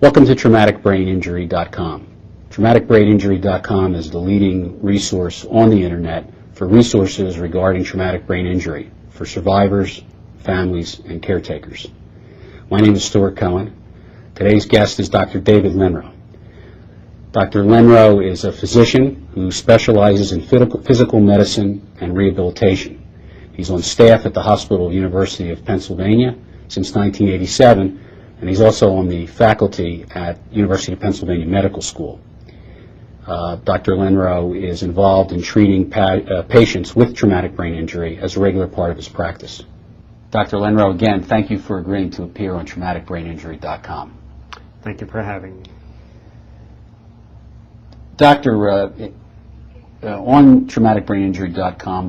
Welcome to traumaticbraininjury.com. Traumaticbraininjury.com is the leading resource on the internet for resources regarding traumatic brain injury for survivors, families, and caretakers. My name is Stewart Cohen. Today's guest is Dr. David Lenrow. Dr. Lenrow is a physician who specializes in physical medicine and rehabilitation. He's on staff at the Hospital University of Pennsylvania since 1987, and he's also on the faculty at University of Pennsylvania Medical School. Dr. Lenrow is involved in treating patients with traumatic brain injury as a regular part of his practice. Dr. Lenrow, again, thank you for agreeing to appear on traumaticbraininjury.com. Thank you for having me. Doctor, on traumaticbraininjury.com,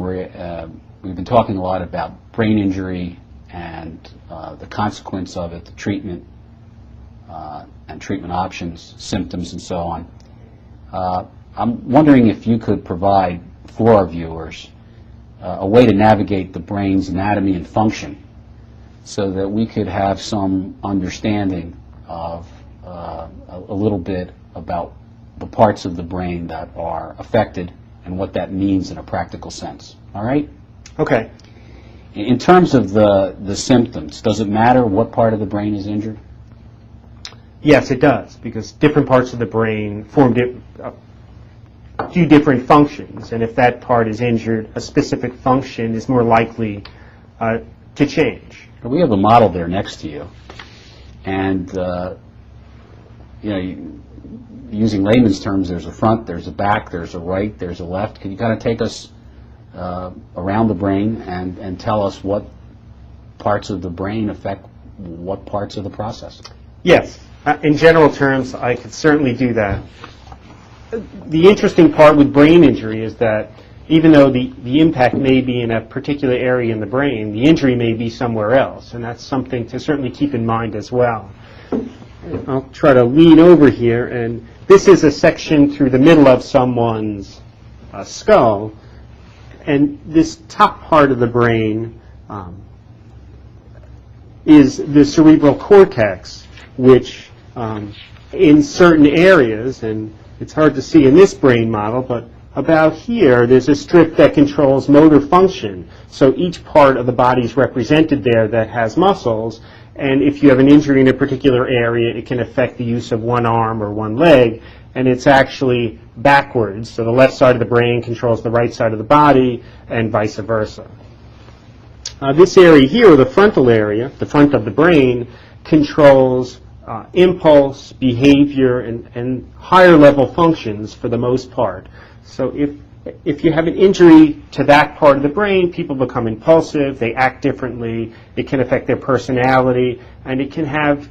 we've been talking a lot about brain injury and the consequence of it, the treatment and treatment options, symptoms, and so on. I'm wondering if you could provide for our viewers a way to navigate the brain's anatomy and function so that we could have some understanding of a little bit about the parts of the brain that are affected and what that means in a practical sense. All right? Okay. In terms of the symptoms, does it matter what part of the brain is injured? Yes, it does, because different parts of the brain do different functions, and if that part is injured, a specific function is more likely to change. We have a model there next to you, and using layman's terms, there's a front, there's a back, there's a right, there's a left. Can you kind of take us around the brain and tell us what parts of the brain affect what parts of the process? Yes. In general terms, I could certainly do that. The interesting part with brain injury is that even though the impact may be in a particular area in the brain, the injury may be somewhere else, and that's something to certainly keep in mind as well. I'll try to lean over here, and this is a section through the middle of someone's skull, and this top part of the brain is the cerebral cortex, which in certain areas, and it's hard to see in this brain model, but about here there's a strip that controls motor function. So each part of the body is represented there that has muscles, and if you have an injury in a particular area, it can affect the use of one arm or one leg, and it's actually backwards. So the left side of the brain controls the right side of the body, and vice versa. This area here, the frontal area, the front of the brain, controls impulse, behavior, and higher level functions for the most part. So if you have an injury to that part of the brain, people become impulsive, they act differently, it can affect their personality, and it can have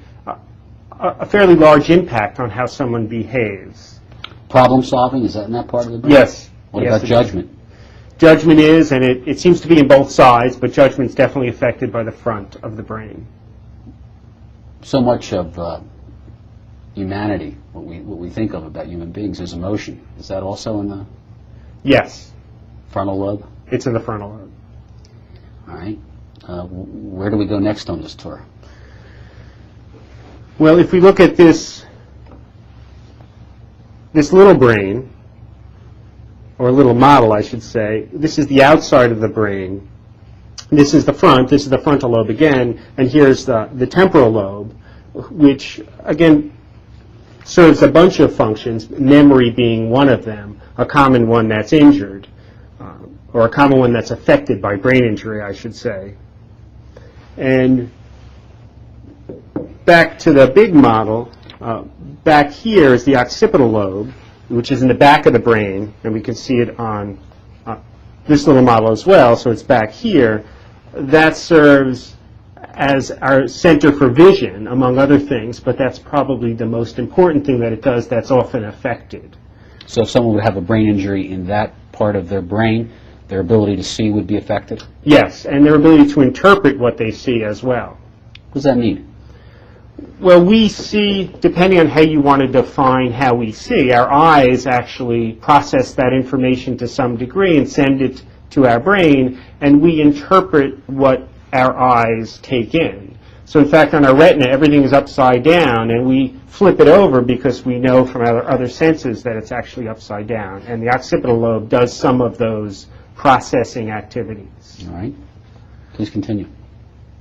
a fairly large impact on how someone behaves. Problem solving, is that in that part of the brain? Yes. What about judgment? Judgment is, and it seems to be in both sides, but judgment's definitely affected by the front of the brain. So much of humanity, what we think of about human beings, is emotion. Is that also in the Yes. frontal lobe? It's in the frontal lobe. All right. Where do we go next on this tour? Well, if we look at this little brain, or little model, I should say, this is the outside of the brain. This is the front, this is the frontal lobe again, and here's the temporal lobe, which, again, serves a bunch of functions, memory being one of them, a common one that's injured, or a common one that's affected by brain injury, I should say. And back to the big model, back here is the occipital lobe, which is in the back of the brain, and we can see it on this little model as well, so it's back here. That serves as our center for vision, among other things, but that's probably the most important thing that it does that's often affected. So if someone would have a brain injury in that part of their brain, their ability to see would be affected? Yes, and their ability to interpret what they see as well. What does that mean? Well, we see, depending on how you want to define how we see, our eyes actually process that information to some degree and send it to our brain, and we interpret what our eyes take in. So in fact, on our retina, everything is upside down, and we flip it over because we know from our other senses that it's actually upside down. And the occipital lobe does some of those processing activities. All right. Please continue.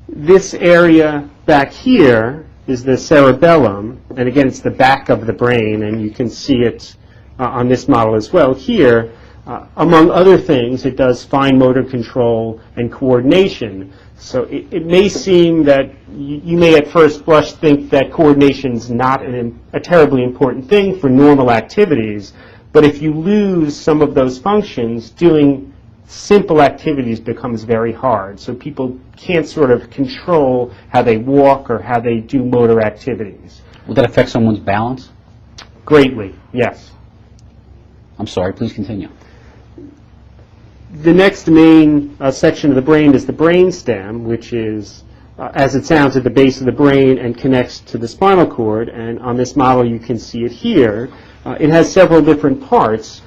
This area back here is the cerebellum, and again, it's the back of the brain, and you can see it on this model as well. Here, among other things, it does fine motor control and coordination. So it may seem that you may at first blush think that coordination is not a terribly important thing for normal activities, but if you lose some of those functions, doing simple activities becomes very hard. So people can't sort of control how they walk or how they do motor activities. Will that affect someone's balance? Greatly, yes. I'm sorry, please continue. The next main section of the brain is the brainstem, which is, as it sounds, at the base of the brain and connects to the spinal cord. And on this model, you can see it here. It has several different parts.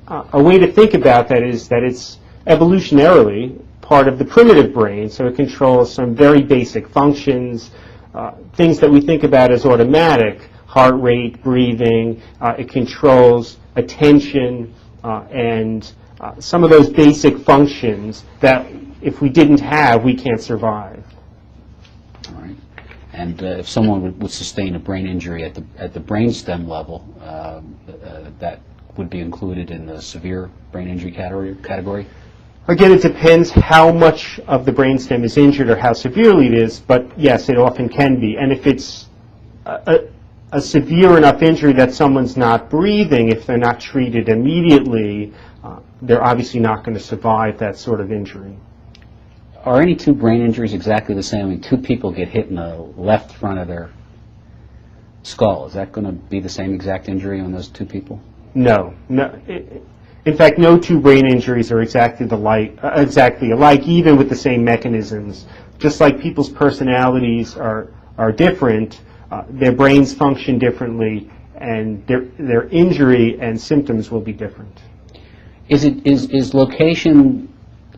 A way to think about that is that it's evolutionarily part of the primitive brain, so it controls some very basic functions, things that we think about as automatic, heart rate, breathing. It controls attention and some of those basic functions that if we didn't have, we can't survive. All right. And if someone would sustain a brain injury at the brainstem level, that would be included in the severe brain injury category? Again, it depends how much of the brainstem is injured or how severely it is, but yes, it often can be. And if it's a severe enough injury that someone's not breathing, if they're not treated immediately, they're obviously not going to survive that sort of injury. Are any two brain injuries exactly the same? I mean, two people get hit in the left front of their skull. Is that going to be the same exact injury on those two people? No. In fact, no two brain injuries are exactly alike, even with the same mechanisms. Just like people's personalities are different, their brains function differently, and their injury and symptoms will be different. Is location?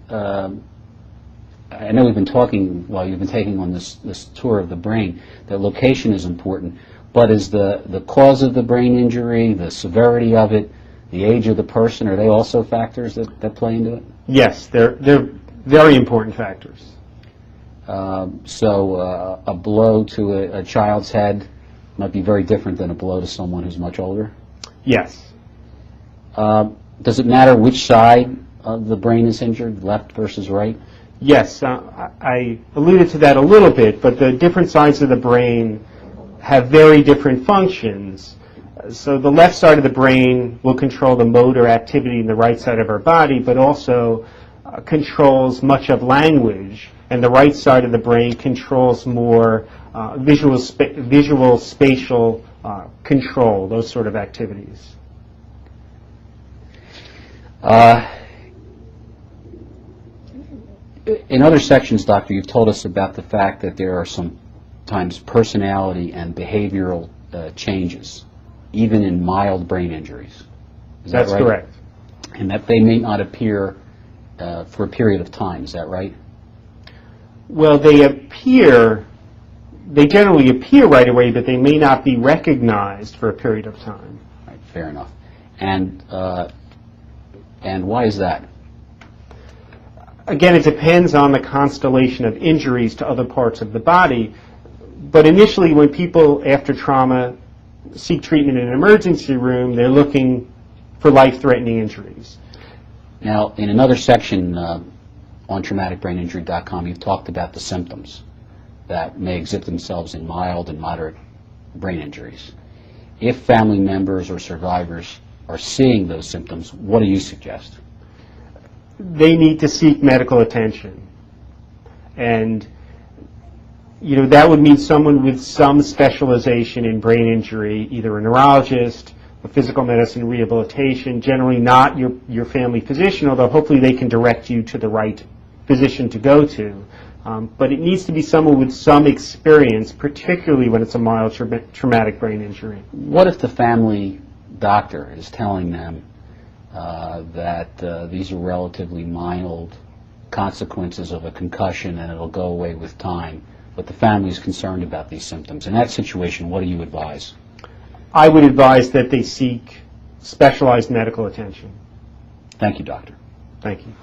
I know we've been talking while you've been taking on this tour of the brain that location is important, but is the cause of the brain injury, the severity of it, the age of the person, are they also factors that play into it? Yes, they're very important factors. So a blow to a child's head might be very different than a blow to someone who's much older? Yes. Does it matter which side of the brain is injured, left versus right? Yes, I alluded to that a little bit, but the different sides of the brain have very different functions. So the left side of the brain will control the motor activity in the right side of our body, but also controls much of language, and the right side of the brain controls more visual spatial control, those sort of activities. In other sections, Doctor, you've told us about the fact that there are sometimes personality and behavioral changes, even in mild brain injuries. Is that right? That's correct. And that they may not appear for a period of time. Is that right? Well, they generally appear right away, but they may not be recognized for a period of time. Right, fair enough. And why is that? Again, it depends on the constellation of injuries to other parts of the body. But initially, when people, after trauma, seek treatment in an emergency room, they're looking for life-threatening injuries. Now, in another section on traumaticbraininjury.com, you've talked about the symptoms that may exhibit themselves in mild and moderate brain injuries. If family members or survivors are seeing those symptoms, what do you suggest? They need to seek medical attention. And, that would mean someone with some specialization in brain injury, either a neurologist, a physical medicine rehabilitation, generally not your family physician, although hopefully they can direct you to the right physician to go to. But it needs to be someone with some experience, particularly when it's a mild traumatic brain injury. What if the family doctor is telling them that these are relatively mild consequences of a concussion and it'll go away with time, but the family is concerned about these symptoms. In that situation, what do you advise? I would advise that they seek specialized medical attention. Thank you, doctor. Thank you.